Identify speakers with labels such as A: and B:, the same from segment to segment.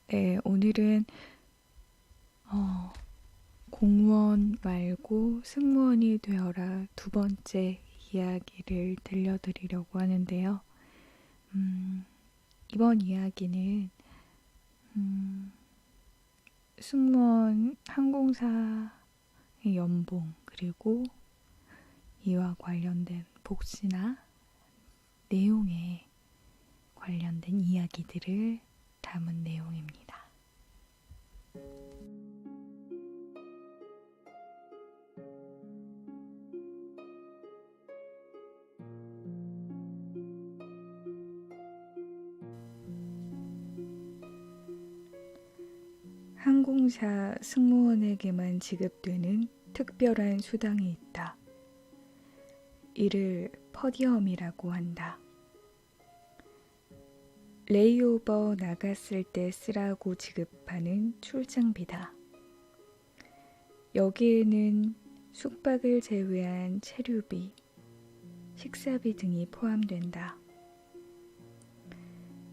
A: 네, 오늘은 공무원 말고 승무원이 되어라 두 번째 이야기를 들려드리려고 하는데요. 음, 이번 이야기는 음, 승무원 항공사의 연봉 그리고 이와 관련된 복지나 내용에 관련된 이야기들을 담은 내용입니다. 항공사 승무원에게만 지급되는 특별한 수당이 있다. 이를 퍼디엄이라고 한다. 레이오버 나갔을 때 쓰라고 지급하는 출장비다. 여기에는 숙박을 제외한 체류비, 식사비 등이 포함된다.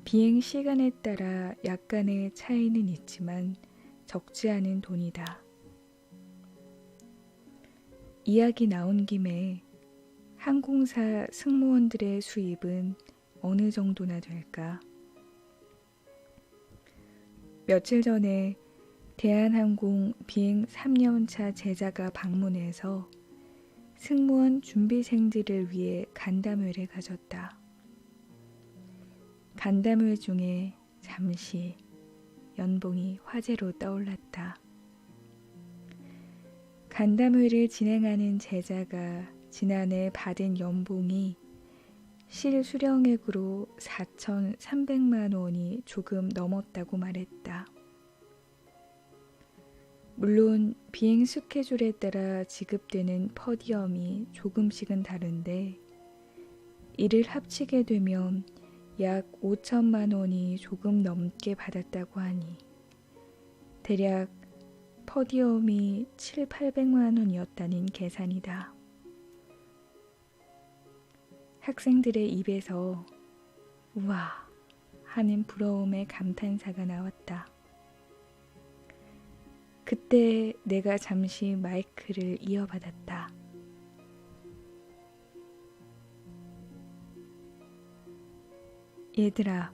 A: 비행 시간에 따라 약간의 차이는 있지만 적지 않은 돈이다. 이야기 나온 김에 항공사 승무원들의 수입은 어느 정도나 될까? 며칠 전에 대한항공 비행 3년차 제자가 방문해서 승무원 준비생들을 위해 간담회를 가졌다. 간담회 중에 잠시 연봉이 화제로 떠올랐다. 간담회를 진행하는 제자가 지난해 받은 연봉이 실수령액으로 4,300만 원이 조금 넘었다고 말했다. 물론 비행 스케줄에 따라 지급되는 퍼디엄이 조금씩은 다른데 이를 합치게 되면 약 5천만 원이 조금 넘게 받았다고 하니 대략 퍼디엄이 7, 800만 원이었다는 계산이다. 학생들의 입에서 우와 하는 부러움의 감탄사가 나왔다. 그때 내가 잠시 마이크를 이어받았다. 얘들아,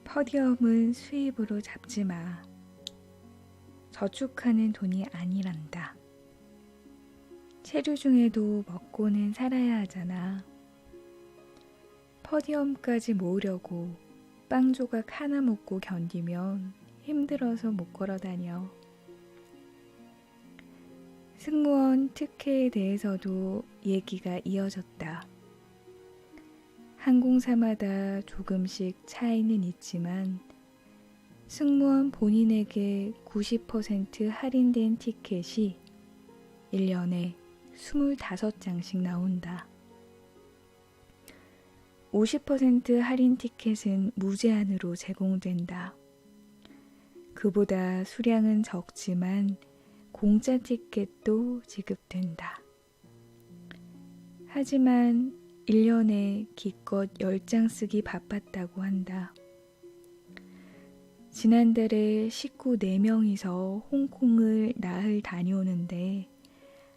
A: 퍼디엄은 수입으로 잡지 마. 저축하는 돈이 아니란다. 체류 중에도 먹고는 살아야 하잖아. 퍼디엄까지 모으려고 빵 조각 하나 먹고 견디면 힘들어서 못 걸어 다녀. 승무원 특혜에 대해서도 얘기가 이어졌다. 항공사마다 조금씩 차이는 있지만 승무원 본인에게 90% 할인된 티켓이 1년에 25장씩 나온다. 50% 할인 티켓은 무제한으로 제공된다. 그보다 수량은 적지만 공짜 티켓도 지급된다. 하지만 1년에 기껏 10장 쓰기 바빴다고 한다. 지난달에 식구 4명이서 홍콩을 나흘 다녀오는데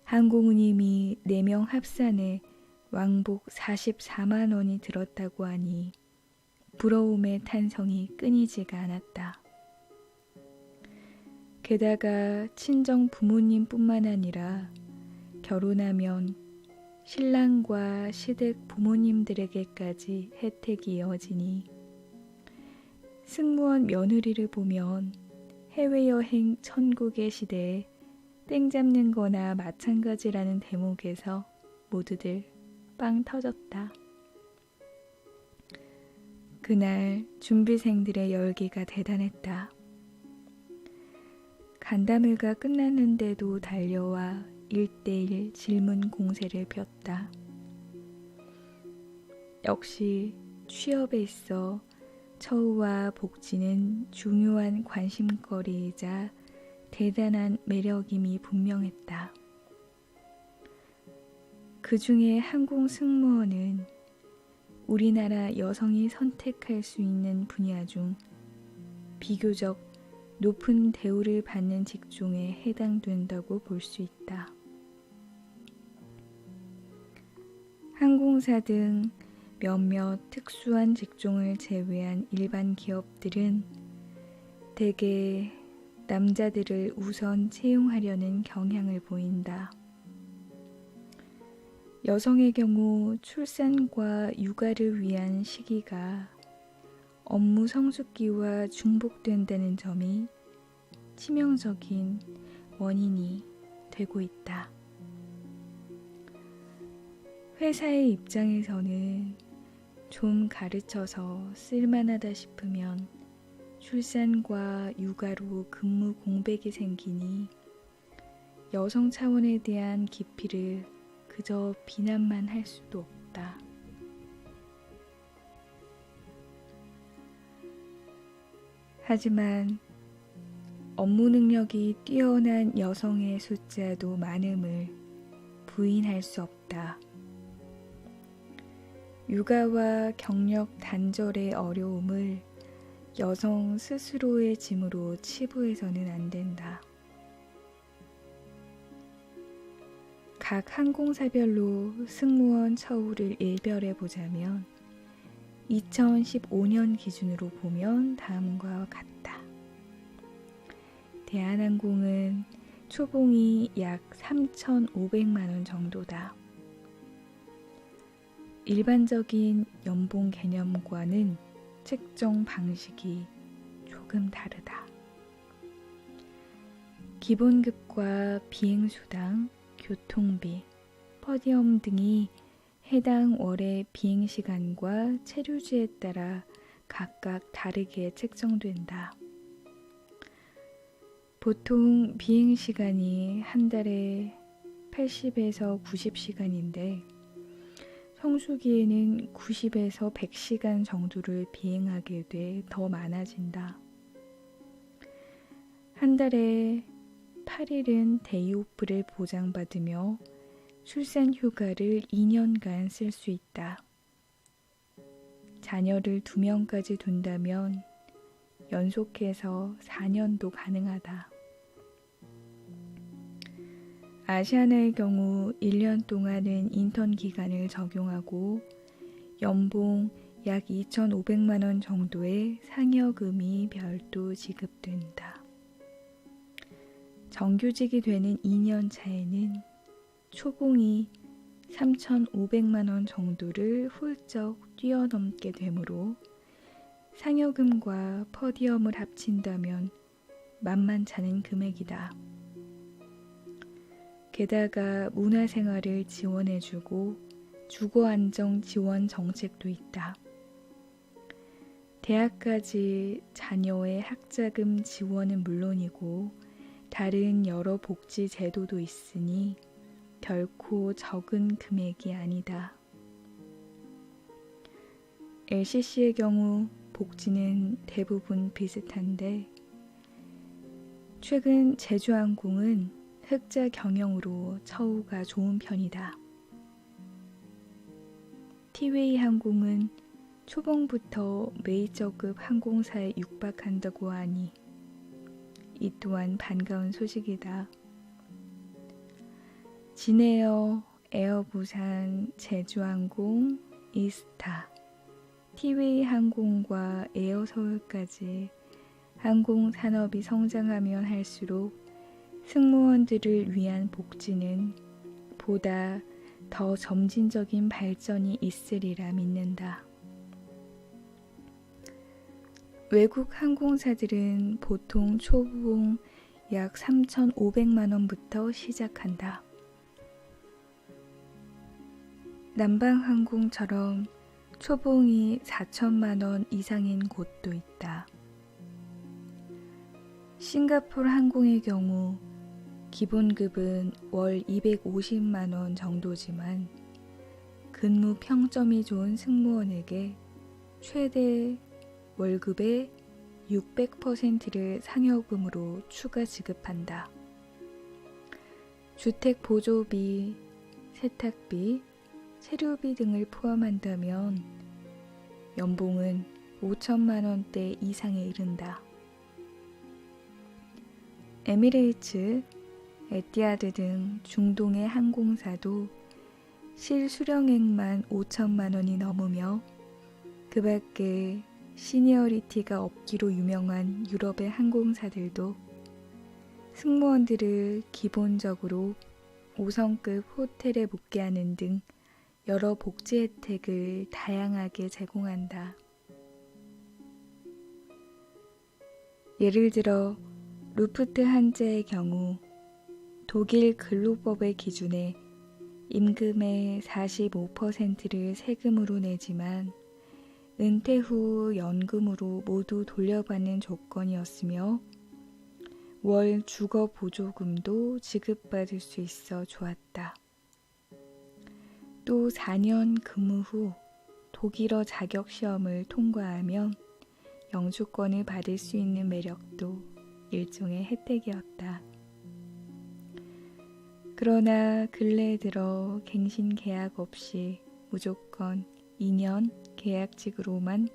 A: 항공우님이 4명 합산에 왕복 44만 원이 들었다고 하니 부러움의 탄성이 끊이지가 않았다. 게다가 친정 부모님뿐만 아니라 결혼하면 신랑과 시댁 부모님들에게까지 혜택이 이어지니 승무원 며느리를 보면 해외여행 천국의 시대에 땡 잡는 거나 마찬가지라는 대목에서 모두들 빵 터졌다. 그날 준비생들의 열기가 대단했다. 간담회가 끝났는데도 달려와 1대1 질문 공세를 폈다. 역시 취업에 있어 처우와 복지는 중요한 관심거리이자 대단한 매력임이 분명했다. 그 중에 항공 승무원은 우리나라 여성이 선택할 수 있는 분야 중 비교적 높은 대우를 받는 직종에 해당된다고 볼 수 있다. 항공사 등 몇몇 특수한 직종을 제외한 일반 기업들은 대개 남자들을 우선 채용하려는 경향을 보인다. 여성의 경우 출산과 육아를 위한 시기가 업무 성숙기와 중복된다는 점이 치명적인 원인이 되고 있다. 회사의 입장에서는 좀 가르쳐서 쓸만하다 싶으면 출산과 육아로 근무 공백이 생기니 여성 차원에 대한 기피를 그저 비난만 할 수도 없다. 하지만 업무 능력이 뛰어난 여성의 숫자도 많음을 부인할 수 없다. 육아와 경력 단절의 어려움을 여성 스스로의 짐으로 치부해서는 안 된다. 각 항공사별로 승무원 처우를 일별해 보자면 2015년 기준으로 보면 다음과 같다. 대한항공은 초봉이 약 3,500만 원 정도다. 일반적인 연봉 개념과는 책정 방식이 조금 다르다. 기본급과 비행수당, 교통비, 퍼디엄 등이 해당 월의 비행시간과 체류지에 따라 각각 다르게 책정된다. 보통 비행시간이 한 달에 80에서 90시간인데 성수기에는 90에서 100시간 정도를 비행하게 돼 더 많아진다. 한 달에 8일은 데이오프를 보장받으며 출산 휴가를 2년간 쓸 수 있다. 자녀를 2명까지 둔다면 연속해서 4년도 가능하다. 아시아나의 경우 1년 동안은 인턴 기간을 적용하고 연봉 약 2,500만 원 정도의 상여금이 별도 지급된다. 정규직이 되는 2년 차에는 초봉이 3,500만 원 정도를 훌쩍 뛰어넘게 되므로 상여금과 퍼디엄을 합친다면 만만찮은 금액이다. 게다가 문화생활을 지원해주고 주거안정 지원 정책도 있다. 대학까지 자녀의 학자금 지원은 물론이고 다른 여러 복지 제도도 있으니 결코 적은 금액이 아니다. LCC의 경우 복지는 대부분 비슷한데 최근 제주항공은 흑자 경영으로 처우가 좋은 편이다. 티웨이 항공은 초봉부터 메이저급 항공사에 육박한다고 하니 이 또한 반가운 소식이다. 진에어, 에어부산, 제주항공, 이스타, 티웨이 항공과 에어서울까지 항공산업이 성장하면 할수록 승무원들을 위한 복지는 보다 더 점진적인 발전이 있으리라 믿는다. 외국 항공사들은 보통 초봉 약 3,500만 원부터 시작한다. 남방항공처럼 초봉이 4천만 원 이상인 곳도 있다. 싱가포르 항공의 경우 기본급은 월 250만 원 정도지만 근무 평점이 좋은 승무원에게 최대 월급의 600%를 상여금으로 추가 지급한다. 주택 보조비, 세탁비, 체류비 등을 포함한다면 연봉은 5천만 원대 이상에 이른다. 에미레이츠, 에티하드 등 중동의 항공사도 실수령액만 5천만 원이 넘으며 그 밖에 시니어리티가 없기로 유명한 유럽의 항공사들도 승무원들을 기본적으로 5성급 호텔에 묵게 하는 등 여러 복지 혜택을 다양하게 제공한다. 예를 들어 루프트한자의 경우 독일 근로법의 기준에 임금의 45%를 세금으로 내지만 은퇴 후 연금으로 모두 돌려받는 조건이었으며 월 주거 보조금도 지급받을 수 있어 좋았다. 또 4년 근무 후 독일어 자격 시험을 통과하면 영주권을 받을 수 있는 매력도 일종의 혜택이었다. 그러나 근래 들어 갱신 계약 없이 무조건 2년 계약직으로만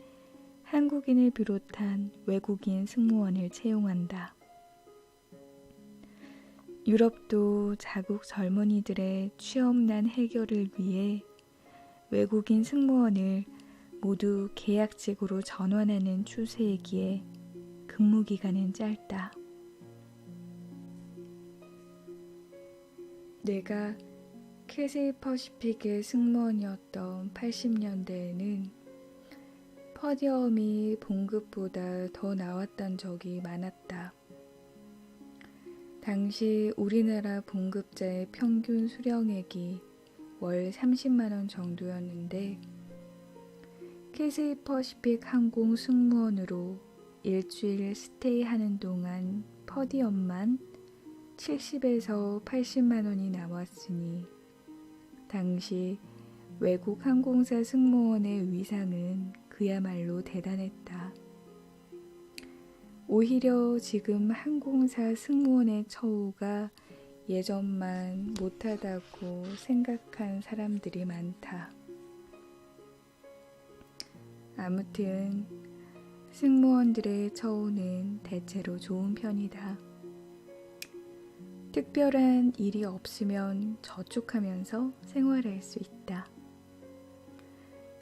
A: 한국인을 비롯한 외국인 승무원을 채용한다. 유럽도 자국 젊은이들의 취업난 해결을 위해 외국인 승무원을 모두 계약직으로 전환하는 추세이기에 근무기간은 짧다. 내가 캐세이 퍼시픽의 승무원이었던 80년대에는 퍼디엄이 봉급보다 더 나왔던 적이 많았다. 당시 우리나라 봉급자의 평균 수령액이 월 30만 원 정도였는데 캐세이 퍼시픽 항공 승무원으로 일주일 스테이하는 동안 퍼디엄만 70에서 80만 원이 나왔으니 당시 외국 항공사 승무원의 위상은 그야말로 대단했다. 오히려 지금 항공사 승무원의 처우가 예전만 못하다고 생각한 사람들이 많다. 아무튼 승무원들의 처우는 대체로 좋은 편이다. 특별한 일이 없으면 저축하면서 생활할 수 있다.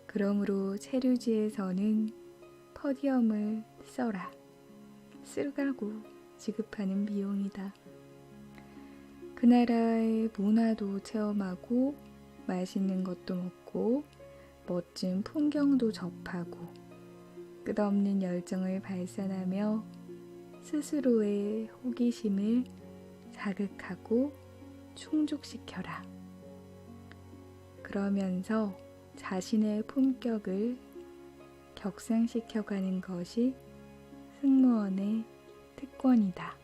A: 그러므로 체류지에서는 퍼디엄을 써라, 쓰라고 지급하는 비용이다. 그 나라의 문화도 체험하고 맛있는 것도 먹고 멋진 풍경도 접하고 끝없는 열정을 발산하며 스스로의 호기심을 자극하고 충족시켜라. 그러면서 자신의 품격을 격상시켜가는 것이 승무원의 특권이다.